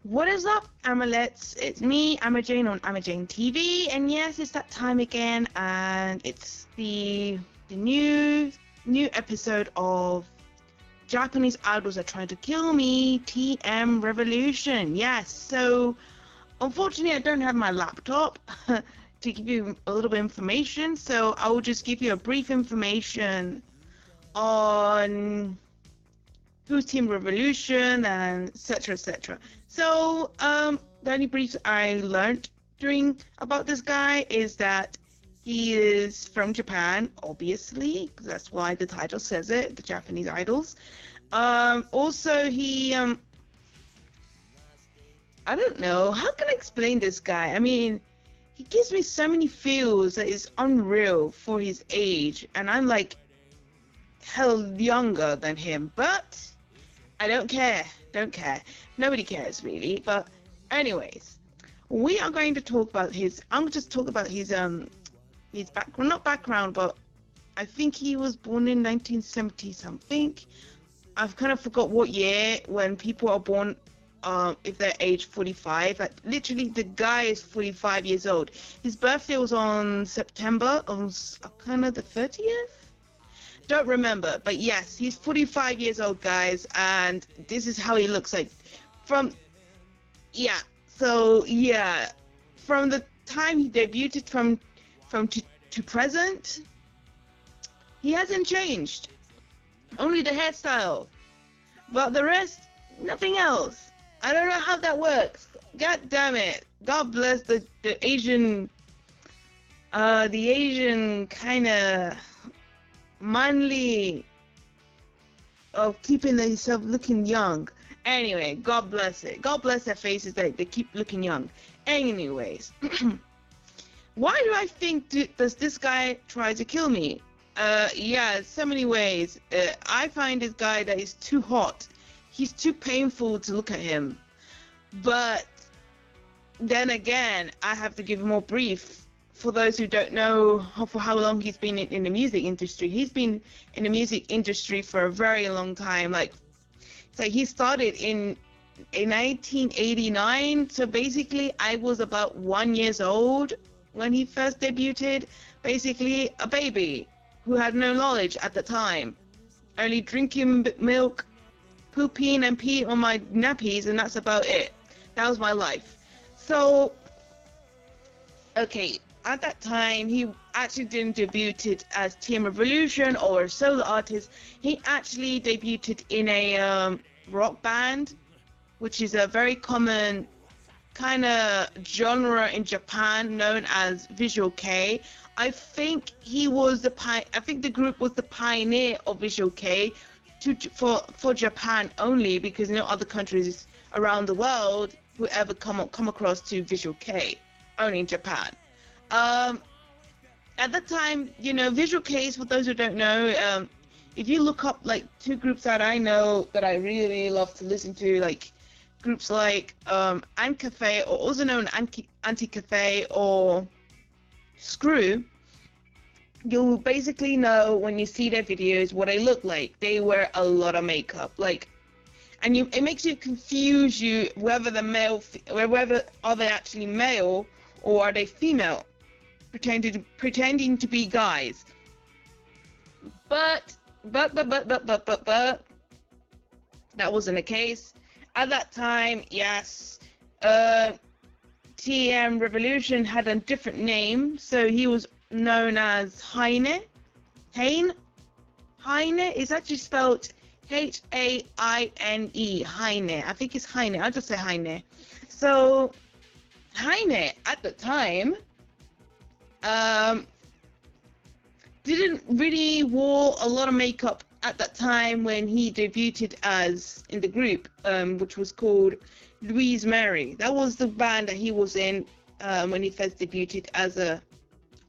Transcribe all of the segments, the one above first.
What is up, Amulets? It's me, Amajane on Amajane TV, and yes, it's that time again, and it's the new episode of Japanese Idols Are Trying to Kill Me, TM Revolution. Yes, so unfortunately, I don't have my laptop to give you a little bit of information, so I will just give you a brief information on who's Team Revolution and etc. etc. So the only briefs I learned during about this guy is that he is from Japan, obviously, because that's why the title says it, the Japanese idols. Also, he I don't know, how can I explain this guy? I mean, he gives me so many feels that is unreal for his age, and I'm like hell younger than him, but I don't care. Don't care. Nobody cares really. But anyways, we are going to talk about his. I'm going to just talk about his background, not background, but I think he was born in 1970 something. I've kind of forgot what year when people are born. If they're age 45, like literally the guy is 45 years old. His birthday was on September, on kind of the 30th. Don't remember, but yes, he's 45 years old, guys, and this is how he looks like from from the time he debuted from to present, he hasn't changed, only the hairstyle, but the rest, nothing else. I don't know how that works. God damn it. God bless the Asian kind of manly of keeping themselves looking young. Anyway, God bless it. God bless their faces that they keep looking young. Anyways, why do I think does this guy try to kill me? Yeah, so many ways. I find this guy that is too hot. He's too painful to look at him. But then again, I have to give him more brief. For those who don't know for how long he's been in the music industry, he's been in the music industry for a very long time. So he started in 1989. So basically, I was about 1 year old when he first debuted. Basically, a baby who had no knowledge at the time, only drinking milk, pooping and peeing on my nappies, and that's about it. That was my life. So, okay. At that time, he actually didn't debuted as T.M.R Revolution or a solo artist. He actually debuted in a rock band, which is a very common kind of genre in Japan known as Visual K. I think he was I think the group was the pioneer of Visual K for Japan only, because no other countries around the world would ever come across to Visual K, only in Japan. At that time, Visual K's, for those who don't know, if you look up like two groups that I know that I really love to listen to, like groups like Anti-Cafe, or also known Anti-Cafe or Screw, you'll basically know when you see their videos what they look like. They wear a lot of makeup, and it makes you confuse you whether whether are they actually male or are they female, pretending to be guys. But that wasn't the case at that time. Yes, TM Revolution had a different name, so he was known as Heine. Heine is actually spelled Haine. Heine. I think it's Heine. I'll just say Heine. So Heine at the time didn't really wore a lot of makeup at that time when he debuted as in the group, which was called Louise Mary. That was the band that he was in when he first debuted as a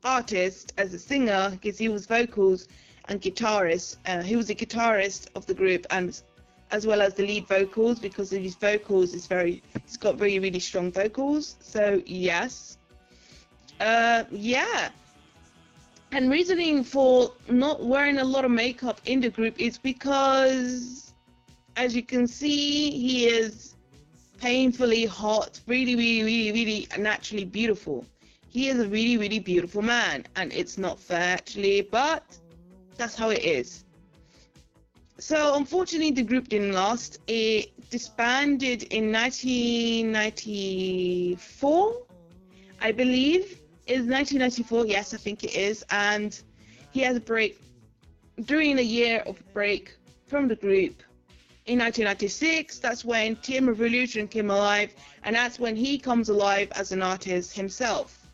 artist, as a singer, because he was vocals and guitarist. He was a guitarist of the group, and as well as the lead vocals, because of his vocals he's got really, really strong vocals. So yes, yeah. And reasoning for not wearing a lot of makeup in the group is because, as you can see, he is painfully hot, really, really, really, really naturally beautiful. He is a really, really beautiful man, and it's not fair actually, but that's how it is. So unfortunately, the group didn't last. It disbanded in 1994, I believe. Is 1994? Yes, I think it is. And he has a break during a year of break from the group. In 1996, that's when T.M.R Revolution came alive, and that's when he comes alive as an artist himself,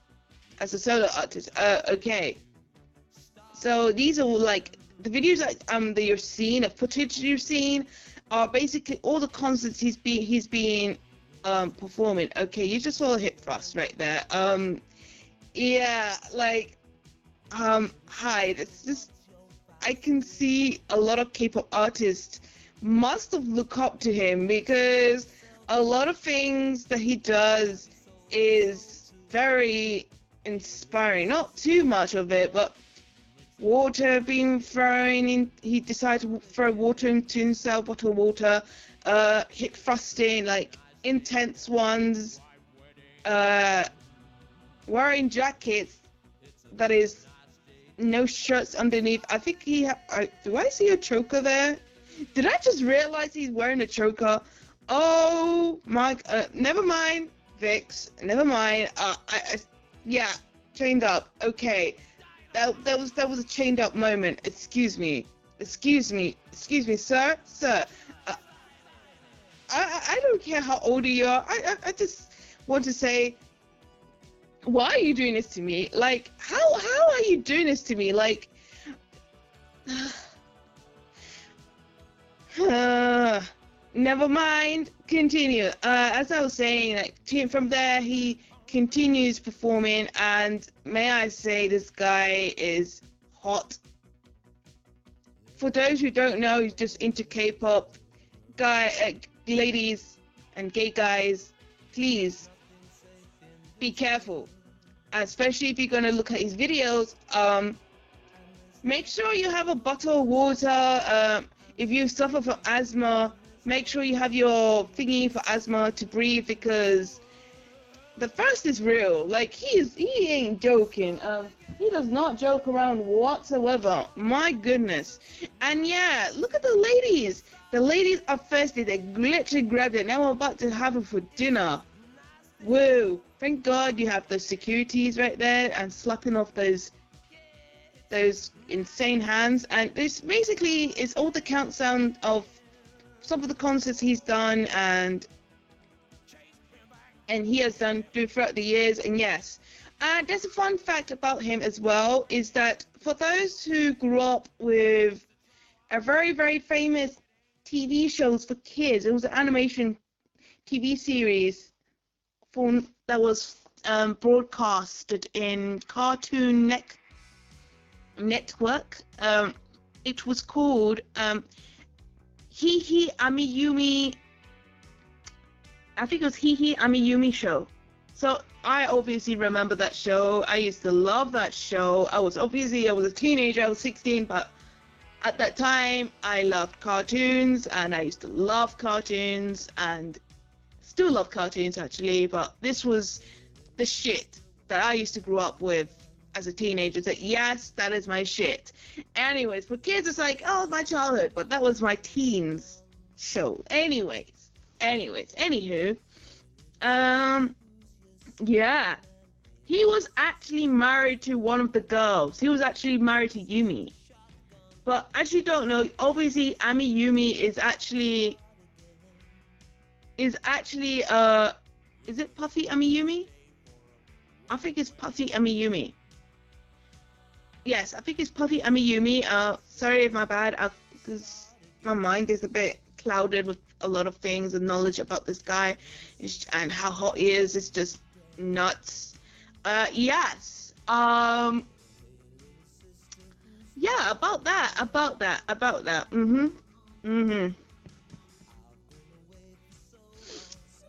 as a solo artist. Okay. So these are like the videos that you're seeing, the footage you've seen, are basically all the concerts he's been performing. Okay, you just saw a hip thrust right there. Yeah, like hi. This just I can see a lot of K-pop artists must have looked up to him because a lot of things that he does is very inspiring. Not too much of it, but water being thrown in. He decided to throw water into himself, bottle of water, hip thrusting, like intense ones, wearing jackets that is no shirts underneath. I think do I see a choker there? Did I just realize he's wearing a choker? Oh my, never mind, Vix, never mind. Yeah, chained up. Okay, that was a chained up moment. Excuse me, sir. I don't care how old you are. I just want to say, why are you doing this to me? Like, how are you doing this to me? Like, never mind. Continue. As I was saying, like, from there he continues performing, and may I say, this guy is hot. For those who don't know, he's just into K-pop. Ladies and gay guys, please be careful, especially if you're gonna look at his videos. Make sure you have a bottle of water. If you suffer from asthma, make sure you have your thingy for asthma to breathe, because the thirst is real. Like, he ain't joking. He does not joke around whatsoever. My goodness. And yeah, look at the ladies. The ladies are thirsty. They literally grabbed it. Now we're about to have it for dinner. Whoa. Thank God you have the securities right there and slapping off those insane hands. And this basically is all the countdown of some of the concerts he's done and he has done throughout the years. And yes, there's a fun fact about him as well, is that for those who grew up with a very, very famous TV shows for kids, it was an animation TV series that was broadcasted in Cartoon Network. It was called Hihi Amiyumi. I think it was Hihi Amiyumi Show. So I obviously remember that show. I used to love that show. I was a teenager. I was 16, but at that time I loved cartoons, and I used to love cartoons, and still love cartoons actually. But this was the shit that I used to grow up with as a teenager. That yes, that is my shit. Anyways, for kids it's like, oh, my childhood, but that was my teens show. Anyways, anywho, yeah, he was actually married to one of the girls. He was actually married to Yumi, but actually don't know. Obviously, Ami Yumi is actually is it Puffy Amiyumi? I think it's Puffy Amiyumi. Yes, I think it's Puffy Amiyumi. Sorry if my bad, because my mind is a bit clouded with a lot of things and knowledge about this guy and how hot he is. It's just nuts. Yes. Yeah, about that.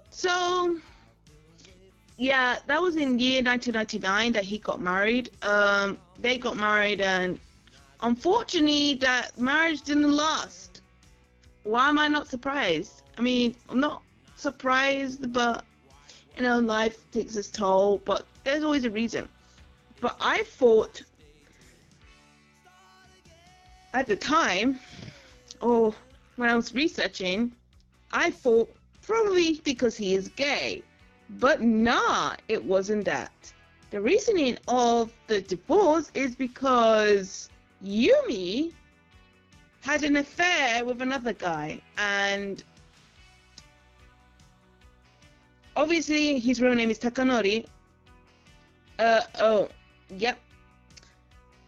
So, yeah, that was in year 1999 that he got married. They got married, and unfortunately, that marriage didn't last. Why am I not surprised? I mean, I'm not surprised, but life takes its toll, but there's always a reason. But I thought at the time, or when I was researching, I thought probably because he is gay. But nah, it wasn't that. The reasoning of the divorce is because Yumi had an affair with another guy, and obviously his real name is Takanori. Oh, yep.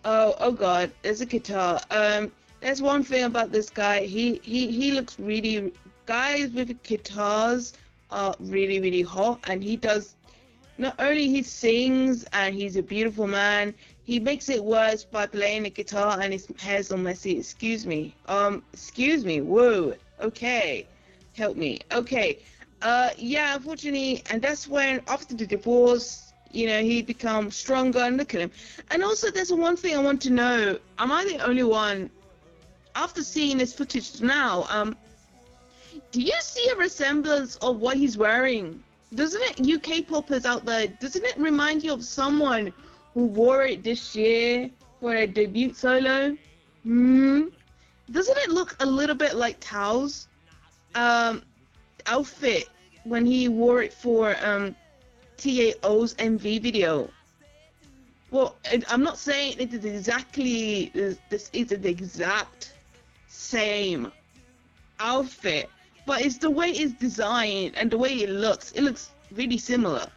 Oh God, there's a guitar. There's one thing about this guy. He looks really. Guys with guitars are really, really hot, and he does. Not only he sings and he's a beautiful man, he makes it worse by playing the guitar and his hair's all messy. Excuse me. Whoa. Okay. Help me. Okay. Yeah, unfortunately, and that's when after the divorce, he becomes stronger, and look at him. And also there's one thing I want to know. Am I the only one, after seeing this footage now, do you see a resemblance of what he's wearing? Doesn't it, you K-popers out there, doesn't it remind you of someone who wore it this year for a debut solo? Doesn't it look a little bit like Tao's outfit when he wore it for TAO's MV video? Well, I'm not saying it is exactly, this is the exact same outfit, but it's the way it's designed and the way it looks really similar.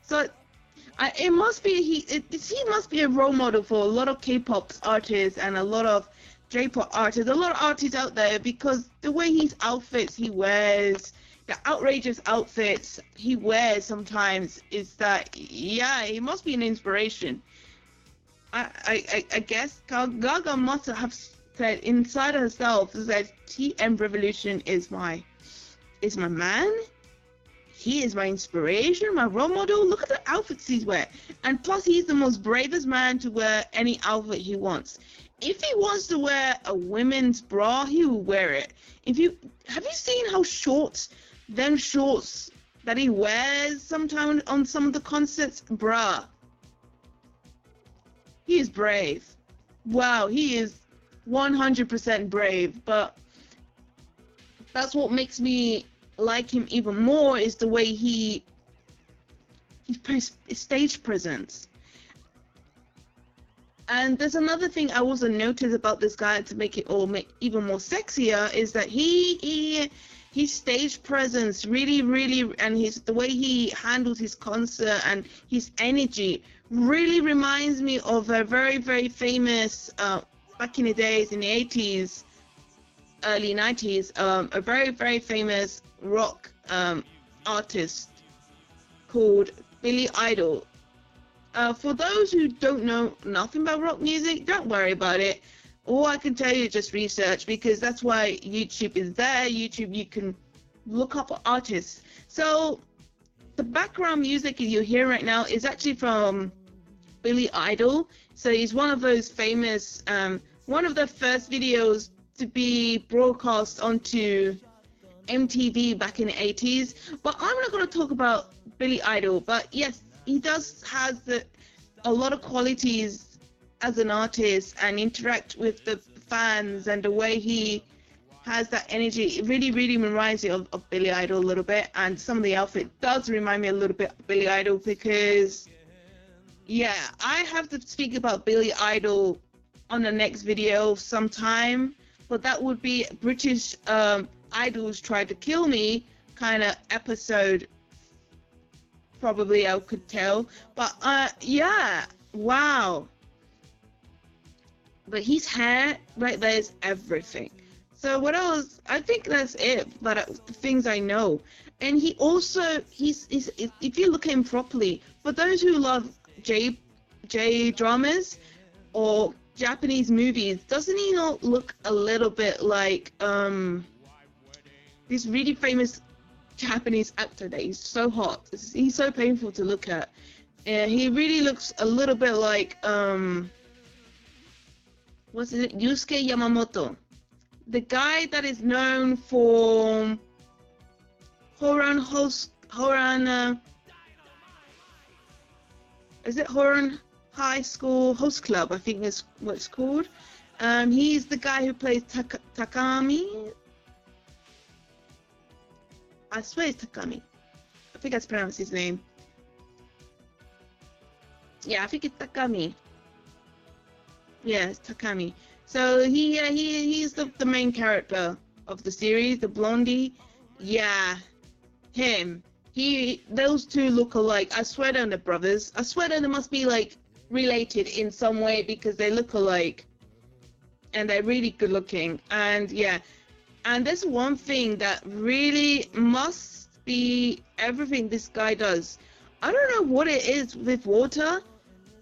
So it must be he must be a role model for a lot of K-pop artists and a lot of J-pop artists, a lot of artists out there, because the way his outfits he wears, the outrageous outfits he wears sometimes, is that, yeah, he must be an inspiration. I guess Gaga must have said inside herself that T.M. Revolution is my man. He is my inspiration, my role model. Look at the outfits he's wearing. And plus, he's the most bravest man to wear any outfit he wants. If he wants to wear a women's bra, he will wear it. Have you seen how shorts that he wears sometimes on some of the concerts? Bruh. He is brave. Wow, he is 100% brave, but that's what makes me like him even more, is the way his stage presence. And there's another thing I also noticed about this guy to make it all even more sexier, is that his stage presence really, and the way he handles his concert and his energy really reminds me of a very, very famous back in the days, in the 80s, early 90s, a very, very famous rock artist called Billy Idol. For those who don't know nothing about rock music, don't worry about it. All I can tell you is just research, because that's why YouTube is there. YouTube, you can look up artists. So the background music you hear right now is actually from Billy Idol. So he's one of those famous, one of the first videos to be broadcast onto MTV back in the 80s. But I'm not going to talk about Billy Idol. But yes, he has a lot of qualities as an artist, and interact with the fans, and the way he has that energy. It really, really reminds me of Billy Idol a little bit. And some of the outfit does remind me a little bit of Billy Idol, because, yeah, I have to speak about Billy Idol on the next video sometime. But that would be British Idols Tried to Kill Me kind of episode, probably, I could tell. But yeah, wow. But his hair right there is everything. So what else? I think that's it. But the things I know. And he also, he's if you look at him properly, for those who love J dramas or Japanese movies, doesn't he not look a little bit like this really famous Japanese actor that is so hot? He's so painful to look at. He really looks a little bit like what's it? Yusuke Yamamoto, the guy that is known for Horan, is it Horan High School Host Club? I think is what it's called. He's the guy who plays Takami. I swear it's Takami. I think that's pronounced his name. Yeah, I think it's Takami. Yeah, it's Takami. So he's the main character of the series, the blondie. Yeah, him. Those two look alike. I swear they're brothers. I swear they must be like related in some way because they look alike, and they're really good looking. And yeah, and there's one thing that really must be everything this guy does. I don't know what it is with water,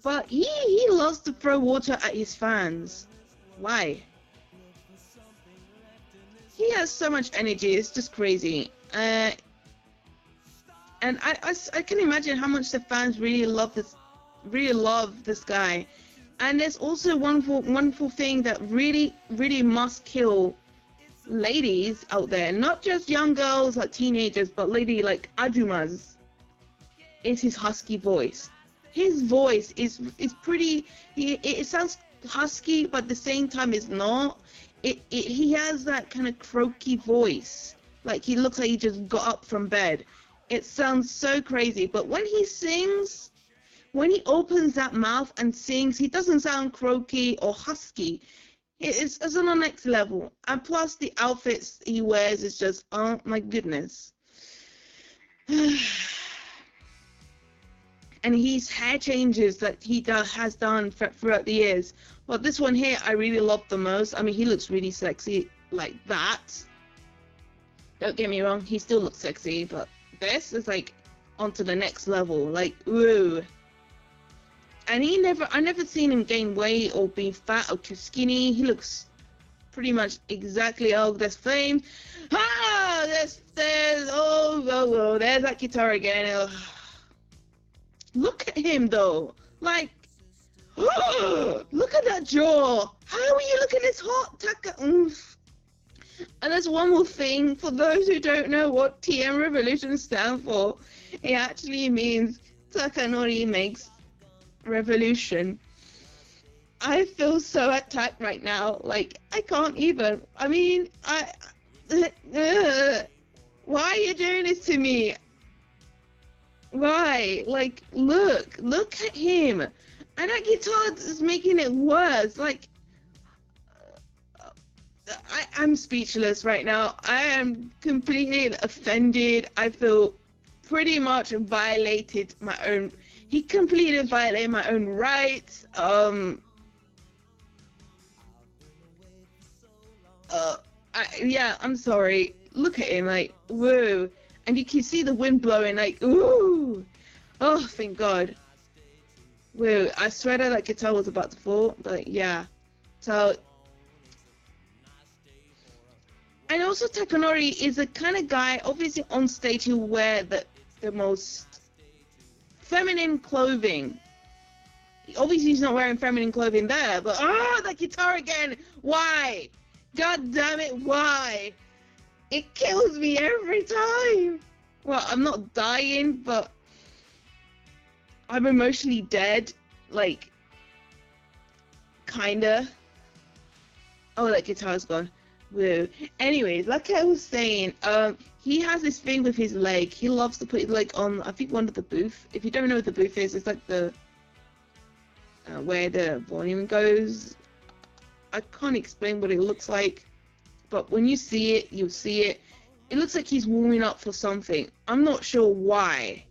but he loves to throw water at his fans. Why? He has so much energy. It's just crazy. And I can imagine how much the fans really love this guy. And there's also one wonderful thing that really must kill ladies out there, not just young girls like teenagers, but lady like ajumas, is his husky voice. His voice is pretty. It sounds husky, but at the same time it's not. He has that kind of croaky voice, like he looks like he just got up from bed. It sounds so crazy, but when he sings, when he opens that mouth and sings, he doesn't sound croaky or husky. It's on the next level. And plus the outfits he wears is just, oh my goodness. And his hair changes that he has done throughout the years. Well, this one here I really love the most. I mean, he looks really sexy like that. Don't get me wrong, he still looks sexy, but this is like onto the next level. Like, ooh. And I never seen him gain weight or be fat or too skinny. He looks pretty much exactly, there's flame. Ah, there's that guitar again. Oh. Look at him though, like, look at that jaw. How are you looking this hot, Taka? Oof. And there's one more thing, for those who don't know what T.M. Revolution stand for, it actually means Takanori makes revolution. I feel so attacked right now, like, I can't even. I mean, why are you doing this to me? Why? Like, look at him. And that guitar is making it worse. Like, I'm speechless right now. I am completely offended. I feel pretty much violated my own. He completely violated my own rights. Yeah, I'm sorry. Look at him, like, whoa. And you can see the wind blowing, like, ooh. Oh, thank God. Whoa, I swear that guitar was about to fall, but yeah. So, and also Takanori is the kind of guy, obviously on stage he'll wear the most feminine clothing. Obviously he's not wearing feminine clothing there, but that guitar again. Why? God damn it, why? It kills me every time. Well, I'm not dying, but I'm emotionally dead. Like, kinda. Oh, that guitar's gone. Woo. Anyways, like I was saying, he has this thing with his leg. He loves to put his leg on, I think, one of the booth. If you don't know what the booth is, it's like the where the volume goes. I can't explain what it looks like, but when you see it, you'll see it. It looks like he's warming up for something. I'm not sure why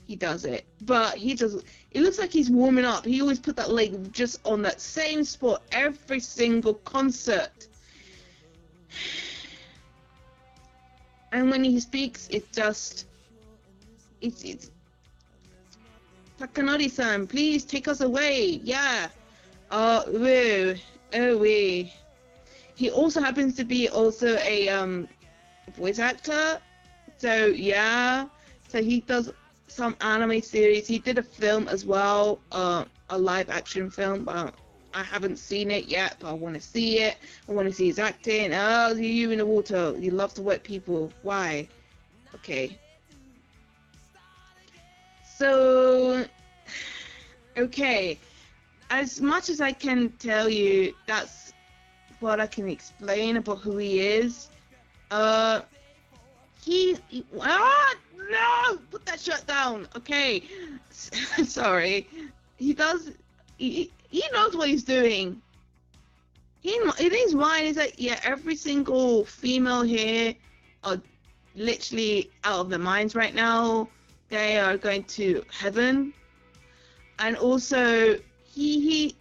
he does it, but he does. It looks like he's warming up. He always put that leg just on that same spot every single concert. And when he speaks, it's Takanori-san, please take us away. Yeah. Woo. Oh, wee. He also happens to be also a voice actor. So yeah. So he does some anime series. He did a film as well, a live action film, but I haven't seen it yet, but I want to see it. I want to see his acting. Oh, you in the water. You love to wet people. Why? Okay. So, okay. As much as I can tell you, that's what I can explain about who he is. Uh, no, put that shut down. Okay, sorry. He does. He knows what he's doing. In his mind is that, yeah, every single female here are literally out of their minds right now. They are going to heaven, and also the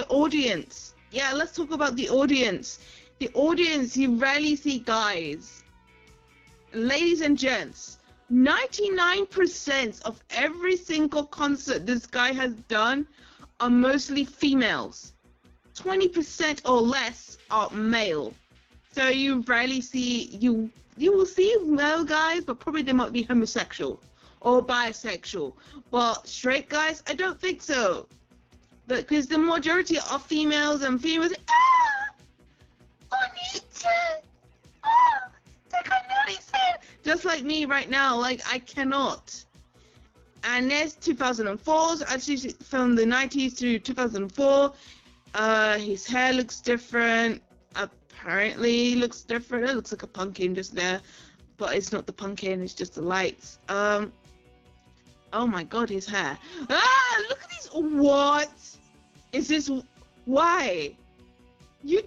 audience. Yeah, let's talk about the audience. The audience, you rarely see guys. Ladies and gents, 99% of every single concert this guy has done are mostly females. 20% or less are male. So you rarely see, you will see male guys, but probably they might be homosexual or bisexual. But straight guys, I don't think so. Because the majority are females, and females, just like me right now, like I cannot. And there's 2004s, actually from the 90s to 2004. His hair looks different. Apparently looks different. It looks like a pumpkin just there, but it's not the pumpkin, it's just the lights. Oh my god, his hair. Look at these. What is this? Why? You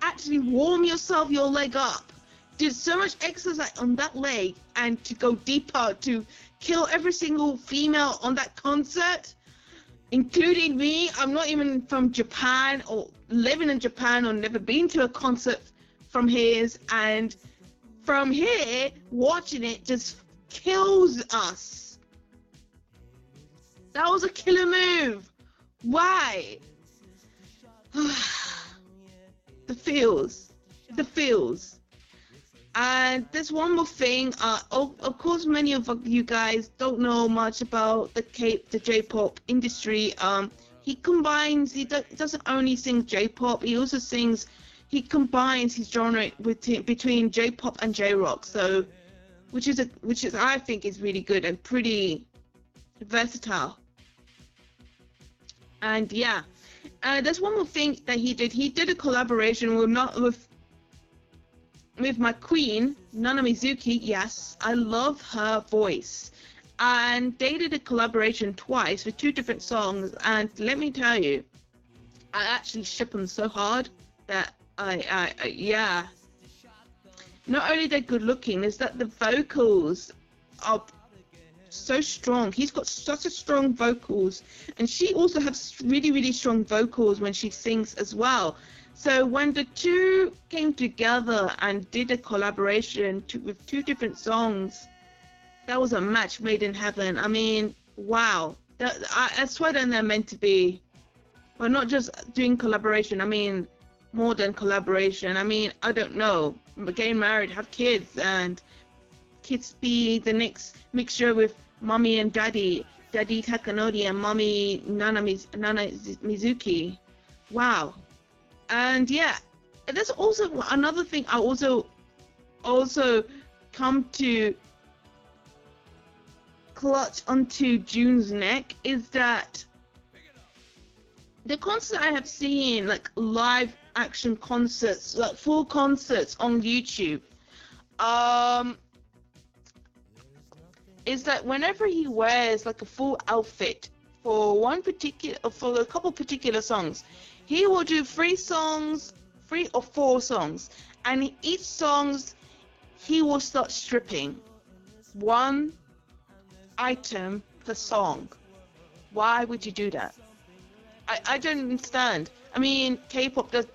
actually warm your leg up, did so much exercise on that leg, and to go deeper to kill every single female on that concert, including me. I'm not even from Japan or living in Japan or never been to a concert from his, and from here watching it just kills us. That was a killer move. Why? The feels. And there's one more thing. Of course, many of you guys don't know much about the J-pop industry. He doesn't only sing J-pop. He combines his genre between J-pop and J-rock. So, which is I think is really good and pretty versatile. And yeah, there's one more thing that he did. He did a collaboration with my queen, Nana Mizuki. Yes, I love her voice. And they did a collaboration twice with 2 different songs. And let me tell you, I actually ship them so hard that yeah. Not only they're good looking, is that the vocals are so strong. He's got such a strong vocals, and she also has really, really strong vocals when she sings as well. So when the two came together and did a collaboration with 2 different songs, that was a match made in heaven. I mean, wow. I swear that they're meant to be. Well, not just doing collaboration. I mean, more than collaboration. I mean, I don't know. Getting married, have kids, and kids be the next mixture with mommy and daddy Takanori and mommy Nana Mizuki. Wow. And yeah, there's also another thing I also come to clutch onto June's neck is that the concerts I have seen, like live action concerts, like full concerts on YouTube, is that whenever he wears like a full outfit for a couple particular songs, he will do 3 or 4 songs, and each songs he will start stripping 1 item per song. Why would you do that? I don't understand. I mean, K-pop don't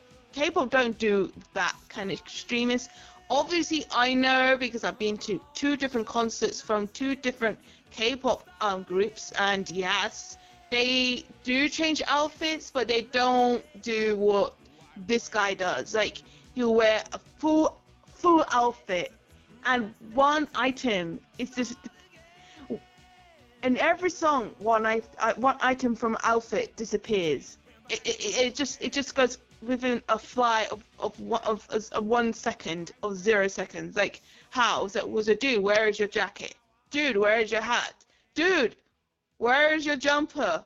do that kind of extremist. Obviously, I know because I've been to 2 different concerts from 2 different K-pop groups, and yes, they do change outfits, but they don't do what this guy does. Like, he'll wear a full outfit, and 1 item is just. In every song, one item from outfit disappears. It just goes within a fly of 1 second, of 0 seconds. Like, how? So was it, dude, where is your jacket? Dude, where is your hat? Dude, where is your jumper?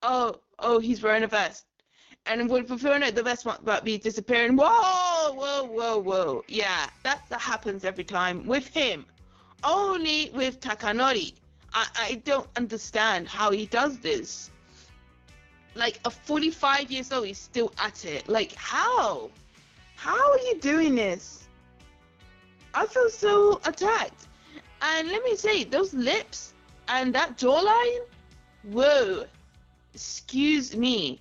Oh, he's wearing a vest. And before it, the vest might be disappearing. Whoa. Yeah, that happens every time with him. Only with Takanori. I don't understand how he does this. Like, a 45 years old, he's still at it. Like, how? How are you doing this? I feel so attacked. And let me say, those lips and that jawline, whoa. Excuse me.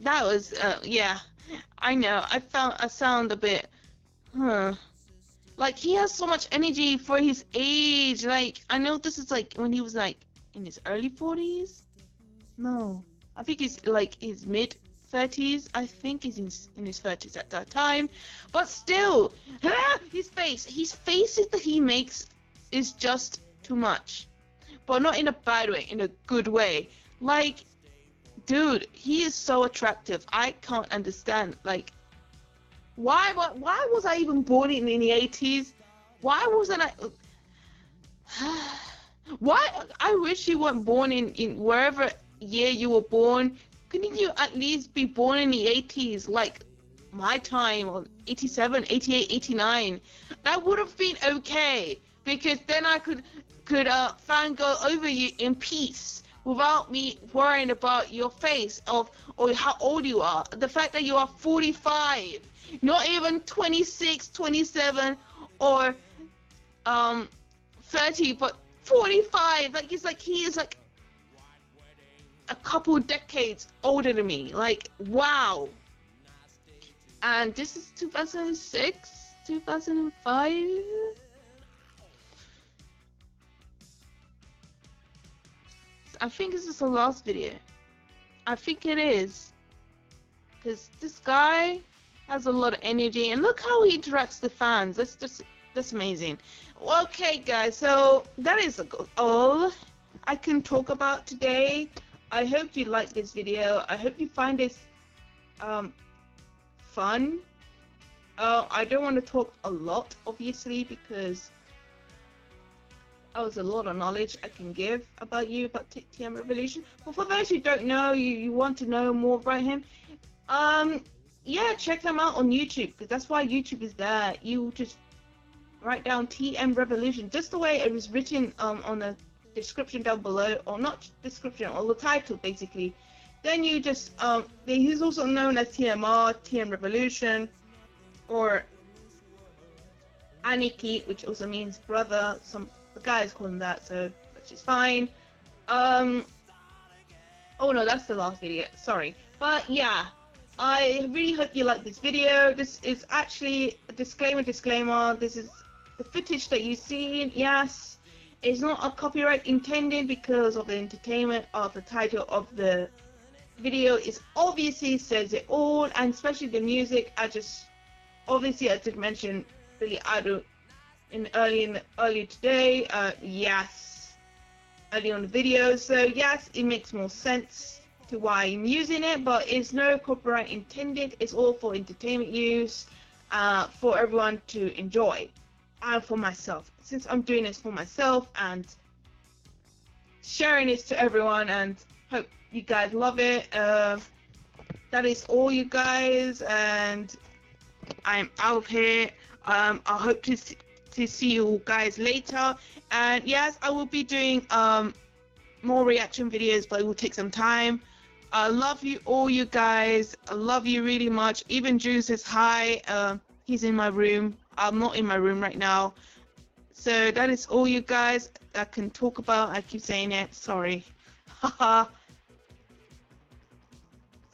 That was, yeah. I know. I sound a bit, Like, he has so much energy for his age. Like, I know this is like when he was like in his early 40s. No, I think he's like his mid 30s. I think he's in his 30s at that time. But still, his faces that he makes is just too much. But not in a bad way, in a good way. Like, dude, he is so attractive. I can't understand. Like, why was I even born in the 80s? Why wasn't I? Why? I wish you weren't born in wherever year you were born. Couldn't you at least be born in the 80s, like my time, or 87, 88, 89? That would have been okay, because then I could fangirl over you in peace without me worrying about your face or how old you are. The fact that you are 45, not even 26, 27, or 30, but 45. Like, it's like he is like a couple decades older than me. Like, wow. And this is 2006, 2005. I think this is the last video. I think it is. Because this guy has a lot of energy. And look how he interacts with fans. That's amazing. Okay, guys. So that is all I can talk about today. I hope you like this video. I hope you find this fun. I don't want to talk a lot, obviously, because that was a lot of knowledge I can give about you, about T.M. Revolution. But for those who don't know, you want to know more about him, yeah, check them out on YouTube, because that's why YouTube is there. You just write down T.M. Revolution, just the way it was written on the description down below, or not description, or the title, basically. Then you just, he's also known as T.M.R, T.M. Revolution, or Aniki, which also means brother. The guys call him that, so which is fine. Oh no, that's the last video, sorry. But yeah, I really hope you like this video. This is actually a disclaimer. This is the footage that you see. Yes, it's not a copyright intended, because of the entertainment of the title of the video. Is obviously says it all, and especially the music. I did mention Billy Idol earlier today. Yes, early on the video. So yes, it makes more sense to why I'm using it, but it's no copyright intended. It's all for entertainment use, for everyone to enjoy, and for myself, since I'm doing this for myself and sharing this to everyone, and hope you guys love it. That is all, you guys, and I'm out of here. I hope to see you guys later, and yes, I will be doing more reaction videos, but it will take some time. I love you all, you guys. I love you really much. Even Drew says hi. He's in my room. I'm not in my room right now. So that is all, you guys, I can talk about. I keep saying it, sorry. Haha.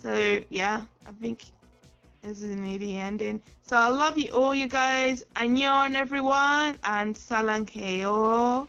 So yeah, I think this is nearly ending. So I love you all, you guys. Annyeong, everyone, and salam heyo.